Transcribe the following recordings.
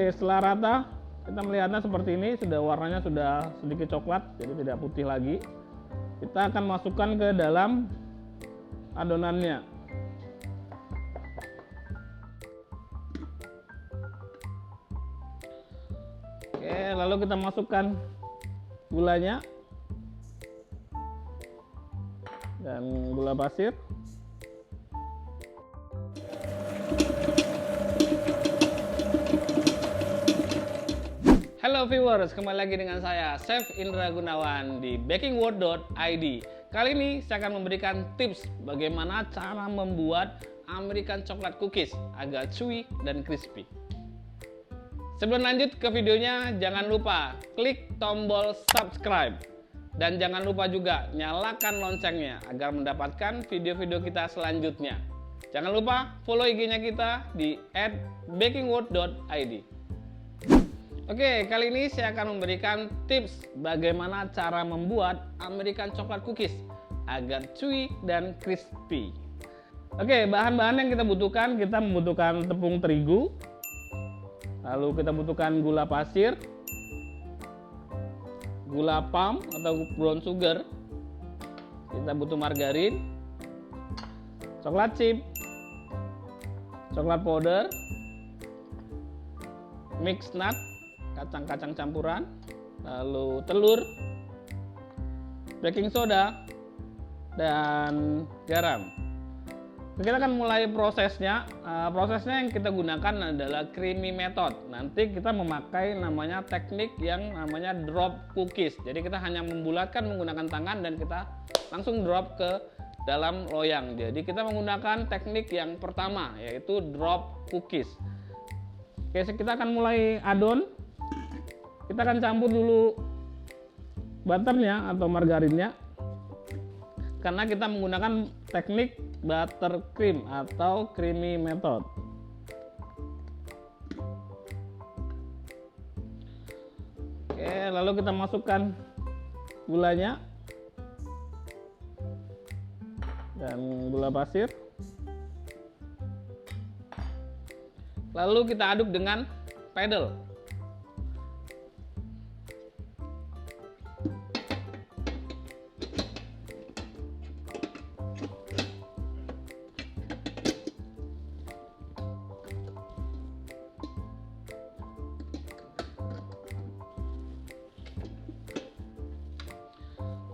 Oke, setelah rata kita melihatnya seperti ini, sudah warnanya sudah sedikit coklat, jadi tidak putih lagi. Kita akan masukkan ke dalam adonannya. Oke, lalu kita masukkan gulanya dan gula pasir. Halo viewers, kembali lagi dengan saya Chef Indra Gunawan di bakingworld.id. Kali ini saya akan memberikan tips bagaimana cara membuat American Chocolate Cookies agar chewy dan crispy. Sebelum lanjut ke videonya, jangan lupa klik tombol subscribe dan jangan lupa juga nyalakan loncengnya agar mendapatkan video-video kita selanjutnya. Jangan lupa follow IG-nya kita di @bakingworld.id. Oke, kali ini saya akan memberikan tips bagaimana cara membuat American Chocolate Cookies agar chewy dan crispy. Oke, bahan-bahan yang kita membutuhkan tepung terigu, lalu kita butuhkan gula pasir, gula palm atau brown sugar, kita butuh margarin, coklat chip, coklat powder, mixed nut, kacang-kacang campuran, lalu telur, baking soda, dan garam. Kita akan mulai prosesnya. Prosesnya yang kita gunakan adalah creamy method. Nanti kita memakai namanya teknik yang namanya drop cookies. Jadi kita hanya membulatkan menggunakan tangan dan kita langsung drop ke dalam loyang. Jadi kita menggunakan teknik yang pertama, yaitu drop cookies. Oke, kita akan mulai adon. Kita akan campur dulu butternya atau margarinnya, karena kita menggunakan teknik buttercream atau creamy method. Oke, lalu kita masukkan gulanya dan gula pasir, lalu kita aduk dengan paddle.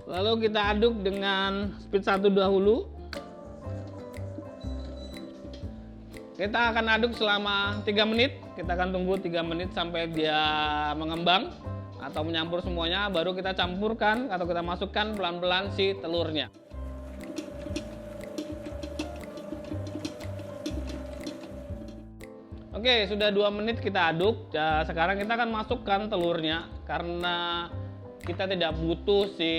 Lalu kita aduk dengan speed 1 dahulu. Kita akan aduk selama 3 menit. Kita akan tunggu 3 menit sampai dia mengembang atau menyampur semuanya. Baru kita campurkan atau kita masukkan pelan-pelan si telurnya. Oke, sudah 2 menit kita aduk. Sekarang kita akan masukkan telurnya, karena kita tidak butuh si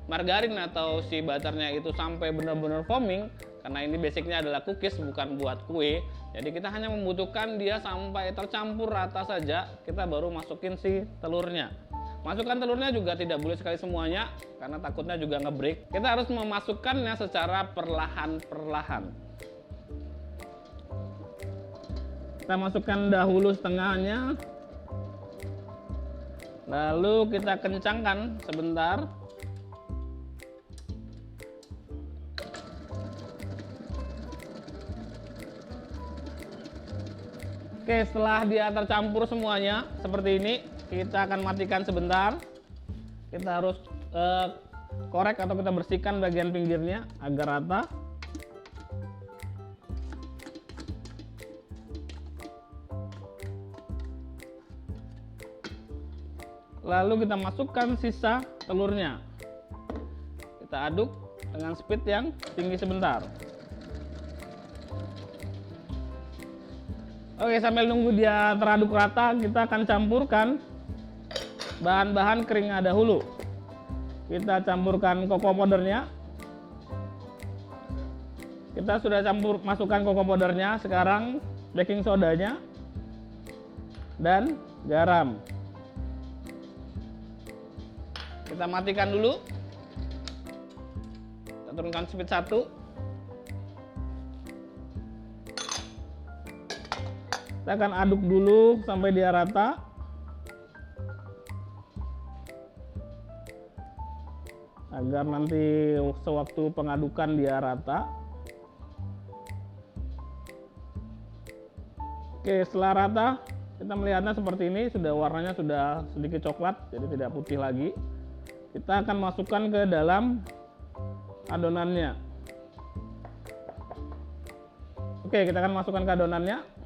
margarin atau si butternya itu sampai benar-benar foaming, karena ini basicnya adalah cookies, bukan buat kue. Jadi kita hanya membutuhkan dia sampai tercampur rata saja, kita baru masukin si telurnya. Masukkan telurnya juga tidak boleh sekali semuanya, karena takutnya juga ngebreak. Kita harus memasukkannya secara perlahan-perlahan. Kita masukkan dahulu setengahnya, lalu kita kencangkan sebentar. Oke, setelah dia tercampur semuanya seperti ini, kita akan matikan sebentar. Kita harus korek atau kita bersihkan bagian pinggirnya agar rata. Lalu kita masukkan sisa telurnya. Kita aduk dengan speed yang tinggi sebentar. Oke, sambil nunggu dia teraduk rata, kita akan campurkan bahan-bahan keringnya dahulu. Kita campurkan cocoa powdernya. Kita sudah masukkan cocoa powdernya. Sekarang baking sodanya dan garam. Kita matikan dulu. Kita turunkan speed 1. Kita akan aduk dulu sampai dia rata. Agar nanti sewaktu pengadukan dia rata. Oke, setelah rata kita melihatnya seperti ini, sudah warnanya sudah sedikit coklat, jadi tidak putih lagi. Kita akan masukkan ke dalam adonannya. Oke, kita akan masukkan ke adonannya.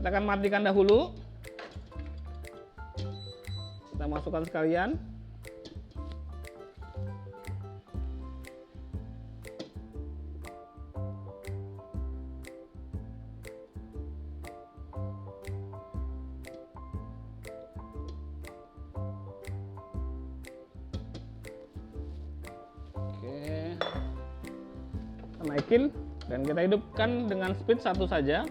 Kita akan matikan dahulu. Kita masukkan sekalian. Oke. Kita naikin dan kita hidupkan dengan speed 1 saja.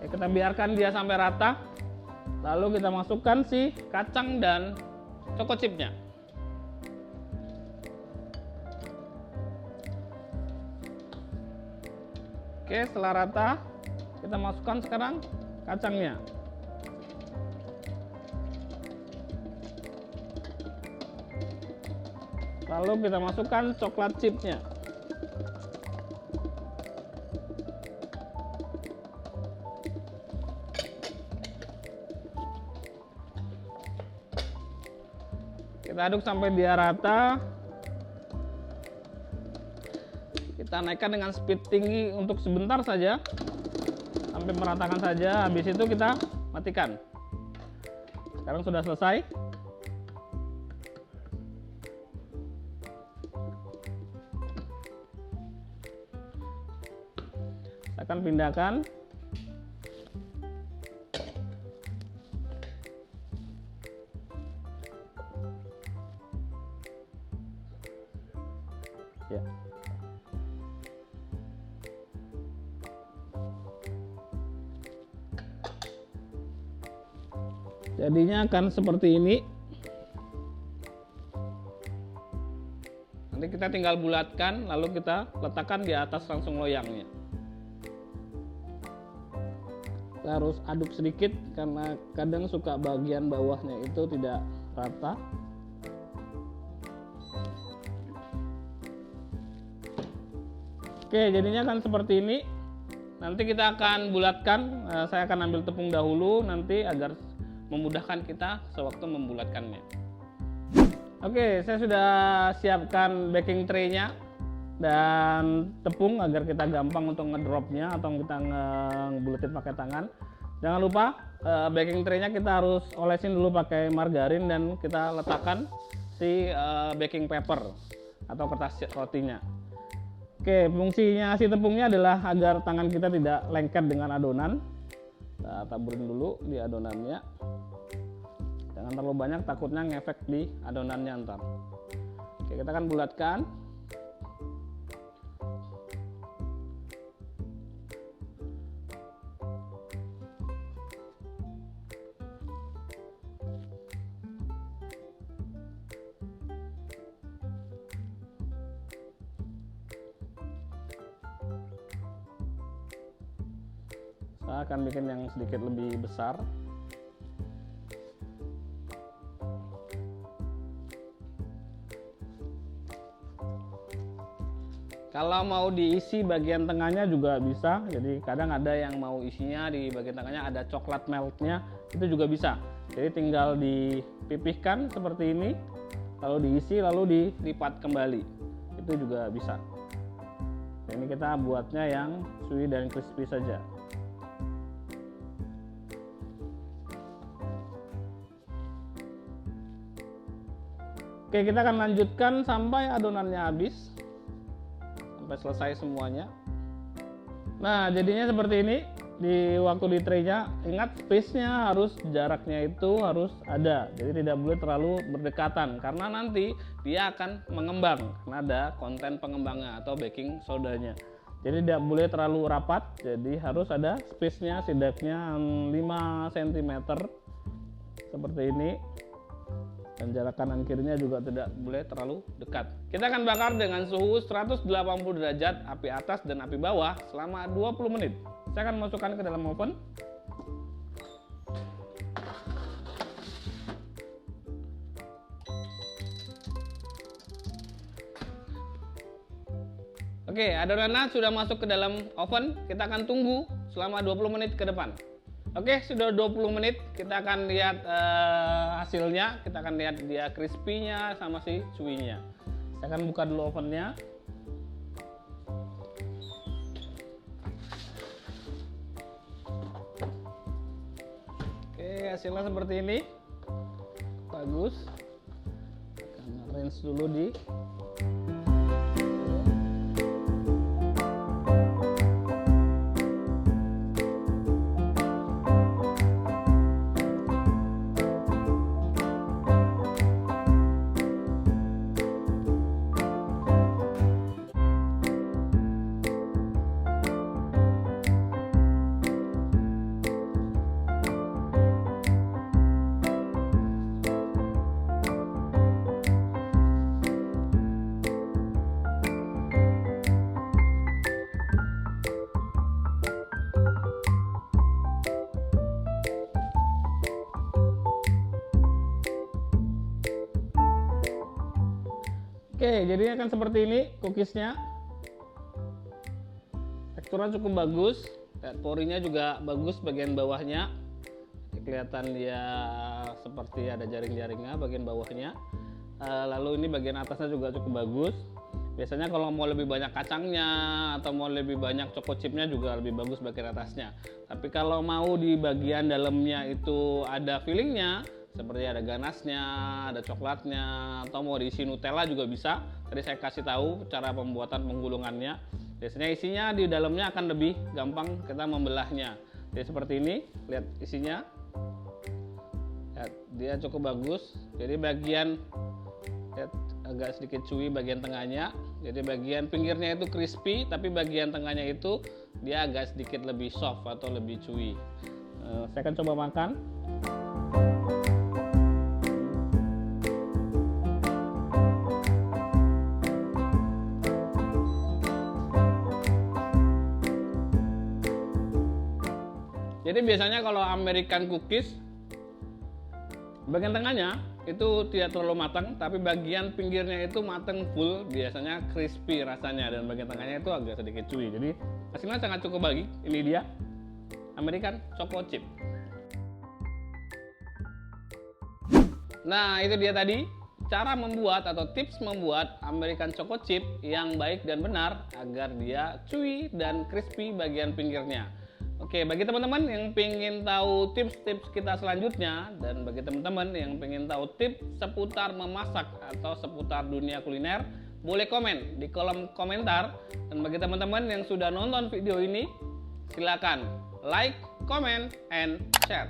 Kita biarkan dia sampai rata, lalu kita masukkan si kacang dan choco chipnya. Oke, setelah rata kita masukkan sekarang kacangnya. Lalu kita masukkan coklat chipnya. Kita aduk sampai dia rata. Kita naikkan dengan speed tinggi untuk sebentar saja, sampai meratakan saja. Habis itu kita matikan. Sekarang sudah selesai. Kita akan pindahkan. Ya. Jadinya akan seperti ini. Nanti kita tinggal bulatkan, lalu kita letakkan di atas langsung loyangnya. Kita harus aduk sedikit karena kadang suka bagian bawahnya itu tidak rata. Oke, jadinya akan seperti ini. Nanti kita akan bulatkan. Saya akan ambil tepung dahulu nanti agar memudahkan kita sewaktu membulatkannya. Oke, saya sudah siapkan baking tray-nya dan tepung agar kita gampang untuk ngedropnya atau kita ngebulatin pakai tangan. Jangan lupa baking tray-nya kita harus olesin dulu pakai margarin dan kita letakkan si baking paper atau kertas rotinya. Oke, fungsinya si tepungnya adalah agar tangan kita tidak lengket dengan adonan. Kita taburin dulu di adonannya. Jangan terlalu banyak, takutnya ngefek di adonannya ntar. Oke, kita akan bulatkan. Saya akan bikin yang sedikit lebih besar. Kalau mau diisi bagian tengahnya juga bisa. Jadi kadang ada yang mau isinya di bagian tengahnya ada coklat meltnya, itu juga bisa. Jadi tinggal dipipihkan seperti ini, lalu diisi, lalu dilipat kembali. Itu juga bisa. Ini kita buatnya yang chewy dan crispy saja. Oke, kita akan lanjutkan sampai adonannya habis, sampai selesai semuanya. Nah, jadinya seperti ini. Di waktu di tray-nya, ingat space-nya harus, jaraknya itu harus ada, jadi tidak boleh terlalu berdekatan karena nanti dia akan mengembang karena ada konten pengembangnya atau baking sodanya. Jadi tidak boleh terlalu rapat, jadi harus ada space-nya setidaknya 5 cm seperti ini. Dan jarak kanan kirinya juga tidak boleh terlalu dekat. Kita akan bakar dengan suhu 180 derajat api atas dan api bawah selama 20 menit. Saya akan masukkan ke dalam oven. Oke, adonannya sudah masuk ke dalam oven. Kita akan tunggu selama 20 menit ke depan. Oke, sudah 20 menit. Kita akan lihat hasilnya. Kita akan lihat dia crispy-nya sama si chewy-nya. Saya akan buka dulu ovennya. Oke, hasilnya seperti ini. Bagus. Akan rinse dulu di Oke, jadinya akan seperti ini cookiesnya. Teksturnya cukup bagus, porinya juga bagus bagian bawahnya. Kelihatan dia seperti ada jaring-jaringnya bagian bawahnya. Lalu ini bagian atasnya juga cukup bagus. Biasanya kalau mau lebih banyak kacangnya atau mau lebih banyak choco chipnya juga lebih bagus bagian atasnya. Tapi kalau mau di bagian dalamnya itu ada fillingnya, seperti ada ganasnya, ada coklatnya, atau mau diisi Nutella juga bisa. Tadi saya kasih tahu cara pembuatan penggulungannya. Biasanya isinya di dalamnya akan lebih gampang kita membelahnya. Jadi seperti ini, lihat isinya. Lihat, dia cukup bagus. Jadi bagian lihat, agak sedikit chewy bagian tengahnya. Jadi bagian pinggirnya itu crispy, tapi bagian tengahnya itu dia agak sedikit lebih soft atau lebih chewy. Saya akan coba makan. Jadi biasanya kalau American cookies bagian tengahnya itu tidak terlalu matang, tapi bagian pinggirnya itu matang full, biasanya crispy rasanya, dan bagian tengahnya itu agak sedikit chewy. Jadi hasilnya sangat cukup bagus. Ini dia American Choco Chip. Nah, itu dia tadi cara membuat atau tips membuat American Choco Chip yang baik dan benar agar dia chewy dan crispy bagian pinggirnya. Oke, bagi teman-teman yang pengen tahu tips-tips kita selanjutnya, dan bagi teman-teman yang pengen tahu tips seputar memasak atau seputar dunia kuliner, boleh komen di kolom komentar. Dan bagi teman-teman yang sudah nonton video ini, silakan like, comment, and share.